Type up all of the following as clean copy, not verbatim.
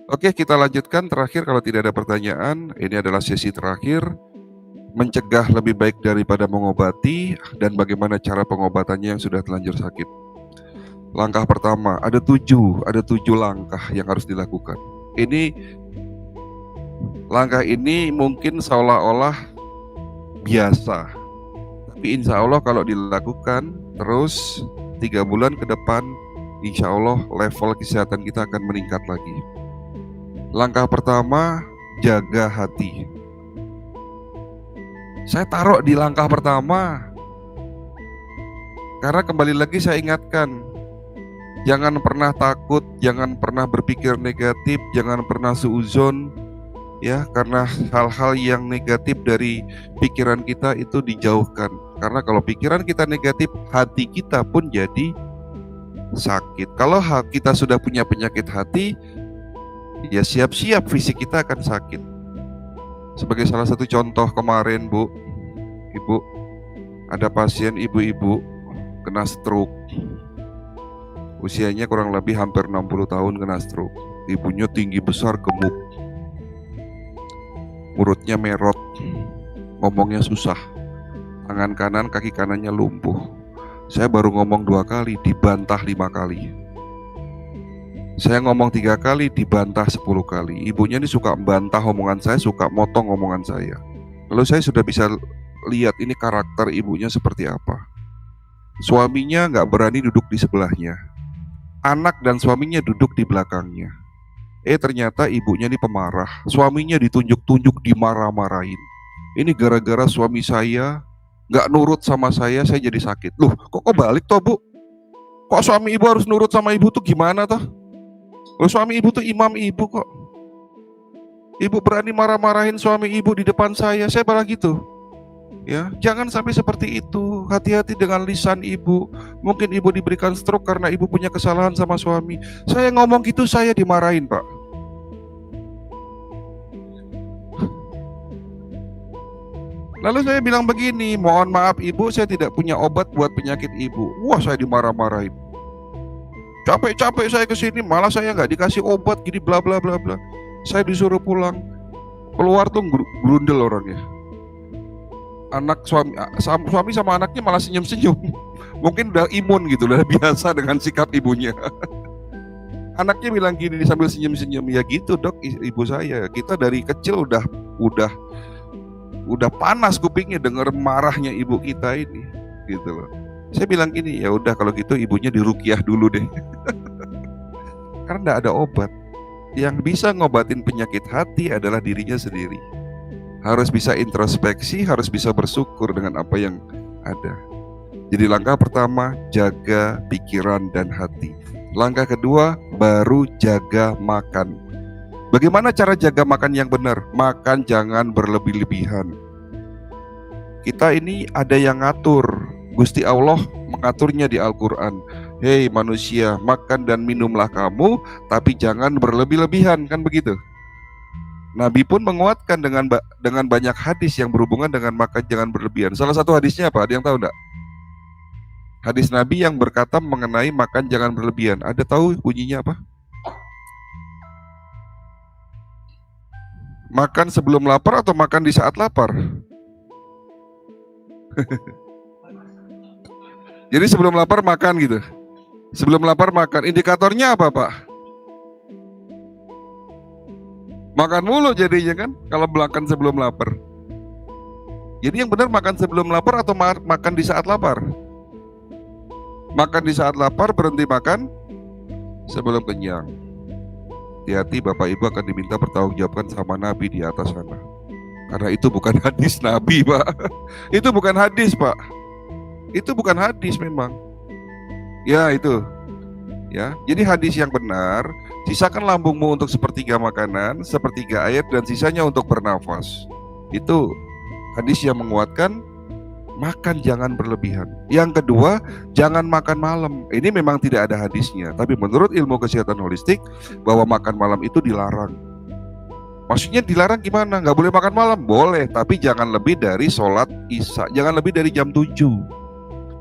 Oke, kita lanjutkan terakhir kalau tidak ada pertanyaan. Ini adalah sesi terakhir. Mencegah lebih baik daripada mengobati dan bagaimana cara pengobatannya yang sudah terlanjur sakit. Langkah pertama, ada tujuh langkah yang harus dilakukan. Langkah ini mungkin seolah-olah biasa, tapi insya Allah kalau dilakukan terus 3 bulan ke depan, insya Allah level kesehatan kita akan meningkat lagi. Langkah pertama, jaga hati. Saya taruh di langkah pertama karena kembali lagi saya ingatkan, jangan pernah takut, jangan pernah berpikir negatif, jangan pernah suuzon, ya, karena hal-hal yang negatif dari pikiran kita itu dijauhkan. Karena kalau pikiran kita negatif, hati kita pun jadi sakit. Kalau kita sudah punya penyakit hati, ya siap-siap fisik kita akan sakit. Sebagai salah satu contoh kemarin, Bu, Ibu, ada pasien ibu-ibu kena stroke. Usianya kurang lebih hampir 60 tahun kena stroke. Ibunya tinggi besar, gemuk. Urutnya merot, ngomongnya susah, tangan kanan, kaki kanannya lumpuh. Saya baru ngomong 2 kali, dibantah 5 kali. Saya ngomong 3 kali, dibantah 10 kali. Ibunya ini suka membantah omongan saya, suka motong omongan saya. Lalu saya sudah bisa lihat ini karakter ibunya seperti apa. Suaminya gak berani duduk di sebelahnya. Anak dan suaminya duduk di belakangnya. Ternyata ibunya ini pemarah. Suaminya ditunjuk-tunjuk, dimarah-marahin. Ini gara-gara suami saya gak nurut sama saya jadi sakit. Loh, kok balik toh, Bu? Kok suami ibu harus nurut sama ibu tuh gimana toh? Loh, suami ibu tuh imam ibu kok. Ibu berani marah-marahin suami ibu di depan saya malah gitu. Ya, jangan sampai seperti itu. Hati-hati dengan lisan ibu. Mungkin ibu diberikan stroke karena ibu punya kesalahan sama suami. Saya ngomong gitu saya dimarahin, Pak. Lalu saya bilang begini, mohon maaf ibu, saya tidak punya obat buat penyakit ibu. Wah, saya dimarah-marahin. Capek-capek saya kesini, malah saya nggak dikasih obat, gini bla bla bla bla. Saya disuruh pulang. Keluar tuh grundel orangnya. Anak suami sama anaknya malah senyum-senyum. Mungkin udah imun gitu, udah biasa dengan sikap ibunya. Anaknya bilang gini sambil senyum-senyum, ya gitu dok, ibu saya. Kita dari kecil udah panas kupingnya dengar marahnya ibu kita ini, gitu loh. Saya bilang gini, ya udah kalau gitu ibunya diruqyah dulu deh. Karena enggak ada obat. Yang bisa ngobatin penyakit hati adalah dirinya sendiri. Harus bisa introspeksi, harus bisa bersyukur dengan apa yang ada. Jadi langkah pertama, jaga pikiran dan hati. Langkah kedua, baru jaga makan. Bagaimana cara jaga makan yang benar? Makan jangan berlebih-lebihan. Kita ini ada yang ngatur. Gusti Allah mengaturnya di Al-Quran. Hei manusia, makan dan minumlah kamu, tapi jangan berlebih-lebihan, kan begitu? Nabi pun menguatkan dengan banyak hadis yang berhubungan dengan makan jangan berlebihan. Salah satu hadisnya apa? Ada yang tahu enggak? Hadis Nabi yang berkata mengenai makan jangan berlebihan. Ada tahu bunyinya apa? Makan sebelum lapar atau makan di saat lapar? Jadi sebelum lapar makan gitu. Sebelum lapar makan. Indikatornya apa, Pak? Makan mulu jadinya kan, kalau makan sebelum lapar. Jadi yang benar makan sebelum lapar atau makan di saat lapar? Makan di saat lapar, berhenti makan sebelum kenyang. Hati-hati Bapak Ibu akan diminta bertanggungjawabkan sama Nabi di atas sana. Karena itu bukan hadis Nabi, Pak. Itu bukan hadis, Pak. Itu bukan hadis memang. Ya itu. Ya, jadi hadis yang benar, sisakan lambungmu untuk sepertiga makanan, sepertiga air, dan sisanya untuk bernafas. Itu hadis yang menguatkan makan jangan berlebihan. Yang kedua, jangan makan malam. Ini memang tidak ada hadisnya, tapi menurut ilmu kesehatan holistik bahwa makan malam itu dilarang. Maksudnya dilarang gimana? Nggak boleh makan malam? Boleh, tapi jangan lebih dari sholat isya, jangan lebih dari jam 7.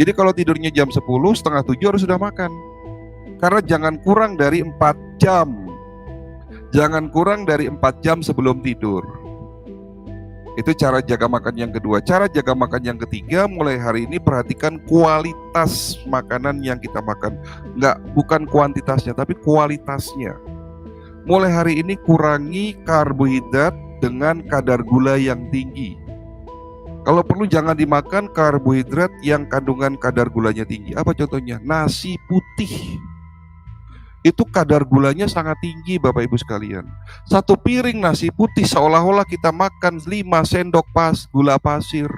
Jadi kalau tidurnya jam 10, setengah 7 harus sudah makan. Karena jangan kurang dari 4 jam. Jangan kurang dari 4 jam sebelum tidur. Itu cara jaga makan yang kedua. Cara jaga makan yang ketiga, mulai hari ini perhatikan kualitas makanan yang kita makan. Bukan kuantitasnya, tapi kualitasnya. Mulai hari ini kurangi karbohidrat dengan kadar gula yang tinggi. Kalau perlu jangan dimakan karbohidrat yang kandungan kadar gulanya tinggi. Apa contohnya? Nasi putih. Itu kadar gulanya sangat tinggi, Bapak Ibu sekalian. Satu piring nasi putih seolah-olah kita makan 5 sendok gula pasir.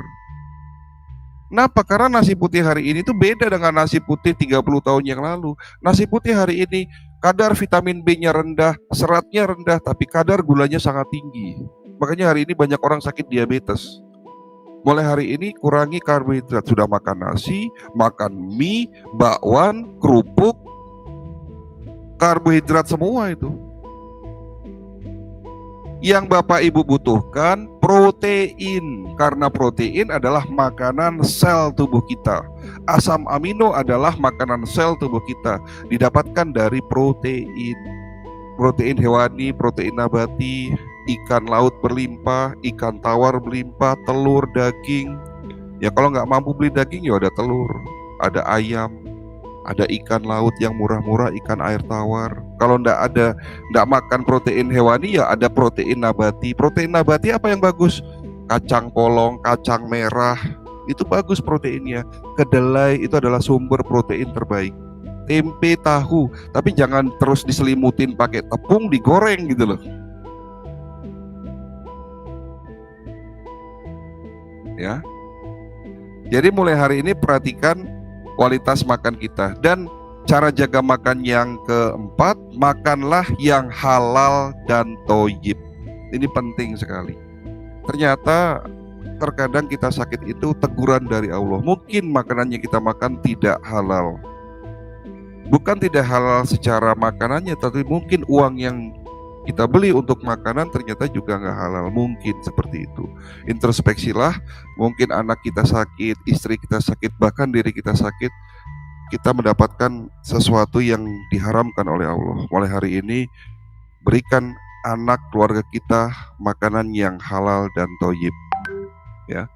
Kenapa? Karena nasi putih hari ini tuh beda dengan nasi putih 30 tahun yang lalu. Nasi putih hari ini kadar vitamin B-nya rendah, seratnya rendah, tapi kadar gulanya sangat tinggi. Makanya hari ini banyak orang sakit diabetes. Mulai hari ini kurangi karbohidrat. Sudah makan nasi, makan mie, bakwan, kerupuk, karbohidrat semua itu. Yang Bapak Ibu butuhkan protein, karena protein adalah makanan sel tubuh kita. Asam amino adalah makanan sel tubuh kita, didapatkan dari protein. Protein hewani, protein nabati, ikan laut berlimpah, ikan tawar berlimpah, telur, daging. Ya kalau nggak mampu beli daging ya ada telur, ada ayam, ada ikan laut yang murah-murah, ikan air tawar. Kalau nggak makan protein hewani ya ada protein nabati. Protein nabati apa yang bagus? Kacang polong, kacang merah, itu bagus proteinnya. Kedelai itu adalah sumber protein terbaik. Tempe, tahu, tapi jangan terus diselimutin pakai tepung digoreng gitu loh. Ya. Jadi mulai hari ini perhatikan kualitas makan kita. Dan cara jaga makan yang keempat, makanlah yang halal dan thoyyib. Ini penting sekali. Ternyata terkadang kita sakit itu teguran dari Allah. Mungkin makanan yang kita makan tidak halal. Bukan tidak halal secara makanannya, tapi mungkin uang yang kita beli untuk makanan ternyata juga nggak halal. Mungkin seperti itu. Introspeksilah. Mungkin anak kita sakit, istri kita sakit, bahkan diri kita sakit. Kita mendapatkan sesuatu yang diharamkan oleh Allah. Mulai hari ini berikan anak keluarga kita makanan yang halal dan thoyyib. Ya,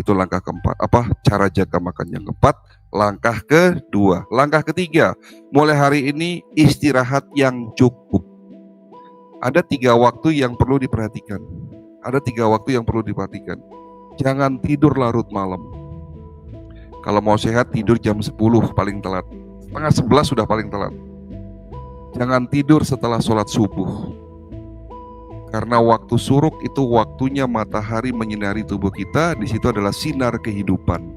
itu langkah keempat. Apa? Cara jaga makan yang keempat. Langkah kedua. Langkah ketiga, mulai hari ini istirahat yang cukup. Ada 3 waktu yang perlu diperhatikan. Jangan tidur larut malam. Kalau mau sehat tidur jam 10 paling telat. Setengah 11 sudah paling telat. Jangan tidur setelah sholat subuh. Karena waktu suruk itu waktunya matahari menyinari tubuh kita. Di situ adalah sinar kehidupan.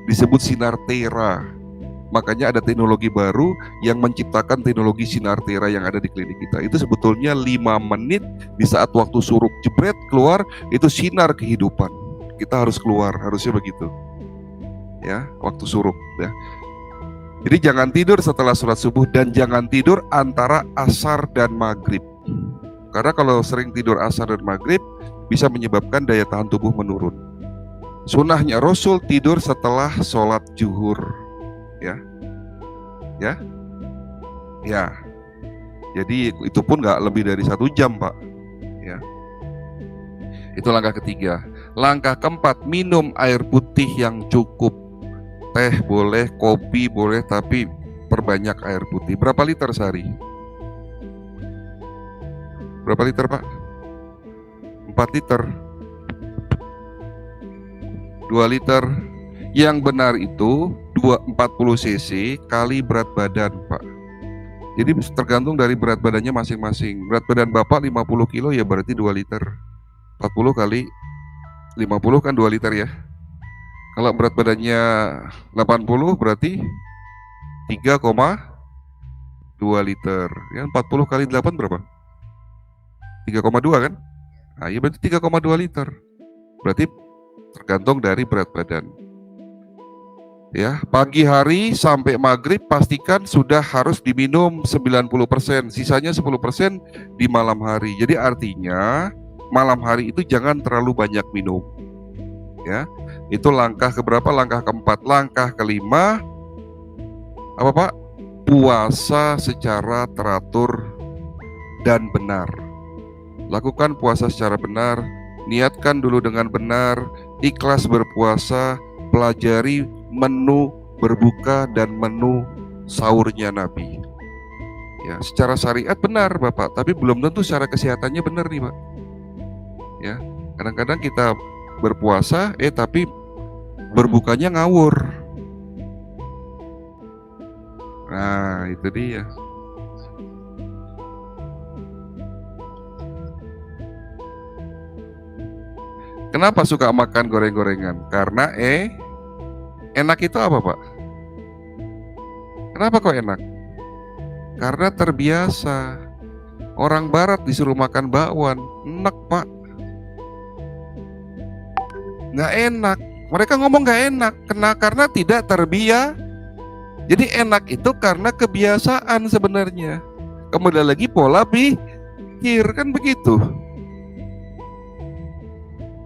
Disebut sinar tera. Makanya ada teknologi baru yang menciptakan teknologi sinar tera yang ada di klinik kita. Itu sebetulnya 5 menit di saat waktu suruk jebret keluar, itu sinar kehidupan. Kita harus keluar, harusnya begitu. Ya, waktu suruk ya. Jadi jangan tidur setelah sholat subuh dan jangan tidur antara asar dan maghrib. Karena kalau sering tidur asar dan maghrib bisa menyebabkan daya tahan tubuh menurun. Sunnahnya Rasul tidur setelah sholat zuhur. Ya. Jadi itu pun nggak lebih dari 1 jam, Pak. Ya. Itu langkah ketiga. Langkah keempat, minum air putih yang cukup. Teh boleh, kopi boleh, tapi perbanyak air putih. Berapa liter sehari? Berapa liter, Pak? 4 liter. 2 liter. Yang benar itu 40 cc kali berat badan, Pak. Jadi tergantung dari berat badannya masing-masing. Berat badan Bapak 50 kilo ya berarti 2 liter. 40 kali 50 kan 2 liter ya. Kalau berat badannya 80 berarti 3,2 liter. Ya 40 kali 8 berapa? 3,2 kan? Nah, ya berarti 3,2 liter. Berarti tergantung dari berat badan. Ya, pagi hari sampai maghrib pastikan sudah harus diminum 90%, sisanya 10% di malam hari. Jadi artinya malam hari itu jangan terlalu banyak minum. Ya, itu langkah keberapa? Langkah keempat. Langkah kelima, apa Pak? Puasa secara teratur dan benar. Lakukan puasa secara benar, niatkan dulu dengan benar, ikhlas berpuasa, pelajari menu berbuka dan menu sahurnya Nabi. Ya, secara syariat benar Bapak, tapi belum tentu secara kesehatannya benar nih Pak. Ya, kadang-kadang kita berpuasa, tapi berbukanya ngawur. Nah, itu dia. Kenapa suka makan goreng-gorengan? Karena enak itu apa Pak? Kenapa kok enak? Karena terbiasa. Orang barat disuruh makan bakwan, enak Pak. Nggak enak. Mereka ngomong nggak enak, karena tidak terbiasa. Jadi enak itu karena kebiasaan sebenarnya. Kemudian lagi pola pikir, kan begitu.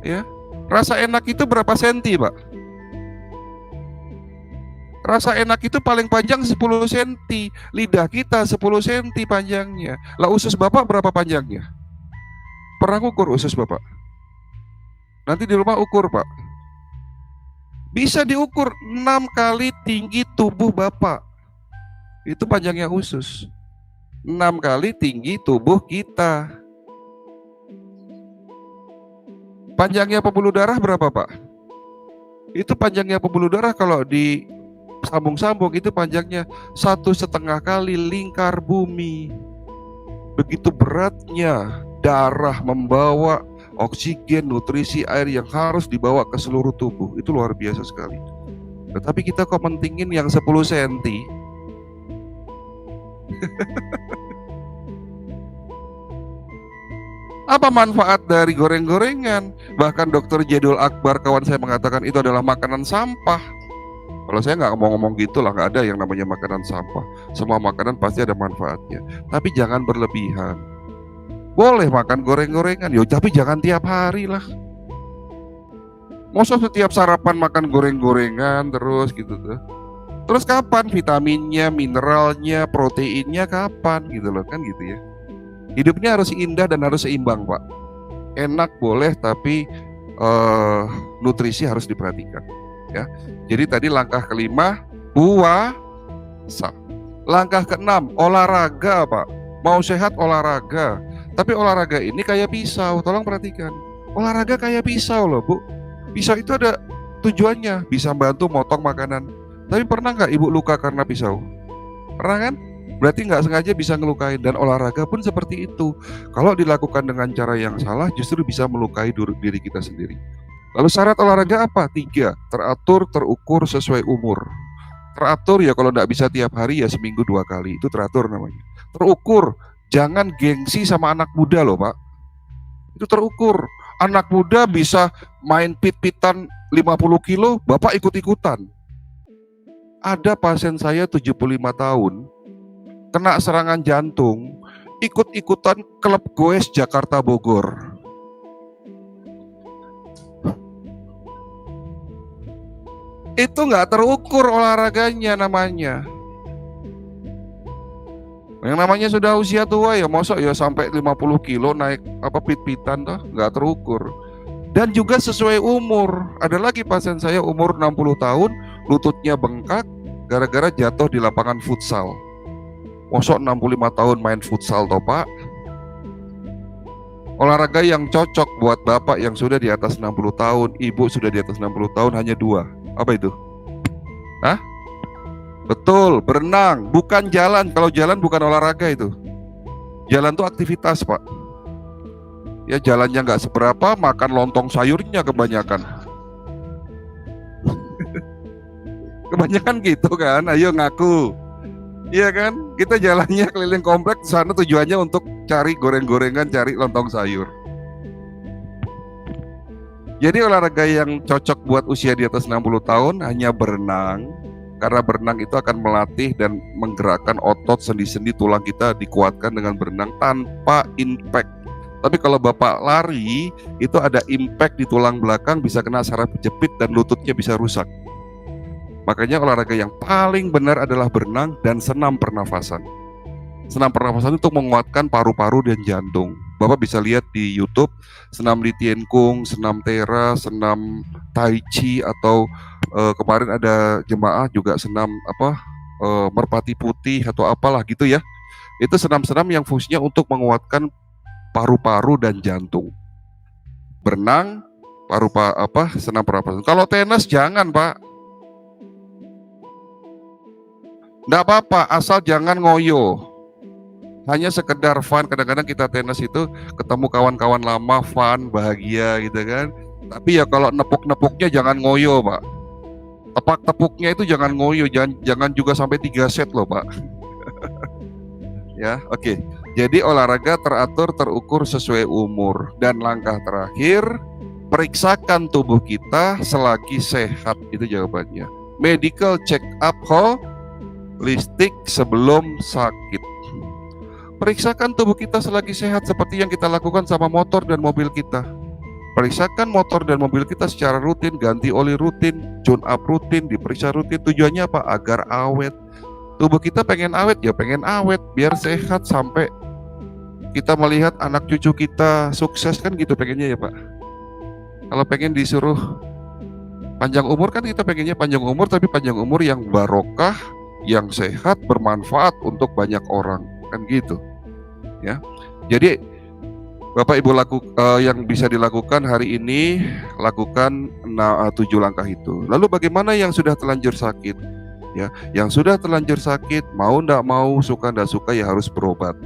Ya, rasa enak itu berapa senti, Pak? Rasa enak itu paling panjang 10 senti. Lidah kita 10 senti panjangnya. Lah usus Bapak berapa panjangnya? Pernah ukur usus Bapak? Nanti di rumah ukur, Pak. Bisa diukur 6 kali tinggi tubuh Bapak. Itu panjangnya usus. 6 kali tinggi tubuh kita. Panjangnya pembuluh darah berapa Pak? Itu panjangnya pembuluh darah kalau di sambung-sambung itu panjangnya 1,5 kali lingkar bumi. Begitu beratnya darah membawa oksigen, nutrisi, air yang harus dibawa ke seluruh tubuh. Itu luar biasa sekali. Tetapi kita kok mentingin yang 10 senti. Apa manfaat dari goreng-gorengan? Bahkan Dr. Jadul Akbar, kawan saya, mengatakan itu adalah makanan sampah. Kalau saya nggak ngomong gitu lah, nggak ada yang namanya makanan sampah. Semua makanan pasti ada manfaatnya. Tapi jangan berlebihan. Boleh makan goreng-gorengan, tapi jangan tiap hari lah. Masa setiap sarapan makan goreng-gorengan terus gitu tuh. Terus kapan vitaminnya, mineralnya, proteinnya kapan gitu loh, kan gitu ya. Hidupnya harus indah dan harus seimbang Pak. Enak boleh, tapi nutrisi harus diperhatikan ya. Jadi tadi langkah kelima puasa. Langkah keenam olahraga Pak. Mau sehat olahraga. Tapi olahraga ini kayak pisau, tolong perhatikan. Olahraga kayak pisau loh Bu. Pisau itu ada tujuannya, bisa bantu motong makanan. Tapi pernah nggak Ibu luka karena pisau? Pernah kan? Berarti nggak sengaja bisa ngelukai. Dan olahraga pun seperti itu. Kalau dilakukan dengan cara yang salah justru bisa melukai diri kita sendiri. Lalu syarat olahraga apa? 3. Teratur, terukur, sesuai umur. Teratur ya kalau nggak bisa tiap hari ya seminggu 2 kali. Itu teratur namanya. Terukur, jangan gengsi sama anak muda loh Pak. Itu terukur. Anak muda bisa main pit-pitan 50 kilo, Bapak ikut-ikutan. Ada pasien saya 75 tahun, kena serangan jantung, ikut-ikutan klub goes Jakarta Bogor. Itu nggak terukur olahraganya namanya. Yang namanya sudah usia tua ya, mosok ya sampai 50 kilo naik pit-pitan toh, nggak terukur. Dan juga sesuai umur. Ada lagi pasien saya umur 60 tahun, lututnya bengkak gara-gara jatuh di lapangan futsal. Mosok 65 tahun main futsal toh Pak. Olahraga yang cocok buat Bapak yang sudah di atas 60 tahun, Ibu sudah di atas 60 tahun hanya 2. Apa itu? Hah? Betul, berenang, bukan jalan. Kalau jalan bukan olahraga itu. Jalan itu aktivitas Pak. Ya jalannya nggak seberapa, makan lontong sayurnya kebanyakan. Kebanyakan gitu kan, ayo ngaku. Iya kan, kita jalannya keliling komplek, sana tujuannya untuk cari goreng-gorengan, cari lontong sayur. Jadi olahraga yang cocok buat usia di atas 60 tahun hanya berenang. Karena berenang itu akan melatih dan menggerakkan otot sendi-sendi tulang kita, dikuatkan dengan berenang tanpa impact. Tapi kalau Bapak lari, itu ada impact di tulang belakang, bisa kena saraf kejepit dan lututnya bisa rusak. Makanya olahraga yang paling benar adalah berenang dan senam pernafasan. Senam pernapasan untuk menguatkan paru-paru dan jantung. Bapak bisa lihat di YouTube senam Li Tian Kung, senam Tera, senam Tai Chi, atau kemarin ada jemaah juga senam merpati putih atau apalah gitu ya. Itu senam-senam yang fungsinya untuk menguatkan paru-paru dan jantung. Berenang, senam pernapasan. Kalau tenis jangan, Pak. Enggak apa-apa, asal jangan ngoyo. Hanya sekedar fun, kadang-kadang kita tenis itu ketemu kawan-kawan lama, fun, bahagia gitu kan. Tapi ya kalau nepuk-nepuknya jangan ngoyo, Pak. Tepak-tepuknya itu jangan ngoyo, jangan juga sampai 3 set loh, Pak. Ya, oke. Jadi olahraga teratur, terukur sesuai umur. Dan langkah terakhir, periksakan tubuh kita selagi sehat, itu jawabannya. Medical check up holistik sebelum sakit. Periksakan tubuh kita selagi sehat seperti yang kita lakukan sama motor dan mobil kita. Periksakan motor dan mobil kita secara rutin, ganti oli rutin, tune up rutin, diperiksa rutin. Tujuannya apa? Agar awet. Tubuh kita pengen awet, ya pengen awet, biar sehat sampai kita melihat anak cucu kita sukses kan gitu pengennya ya Pak. Kalau pengen disuruh panjang umur kan kita pengennya panjang umur, tapi panjang umur yang barokah, yang sehat, bermanfaat untuk banyak orang kan gitu. Ya, jadi Bapak Ibu yang bisa dilakukan hari ini, lakukan 7 langkah itu. Lalu bagaimana yang sudah terlanjur sakit? Ya, yang sudah terlanjur sakit, mau ndak mau, suka ndak suka ya harus berobat.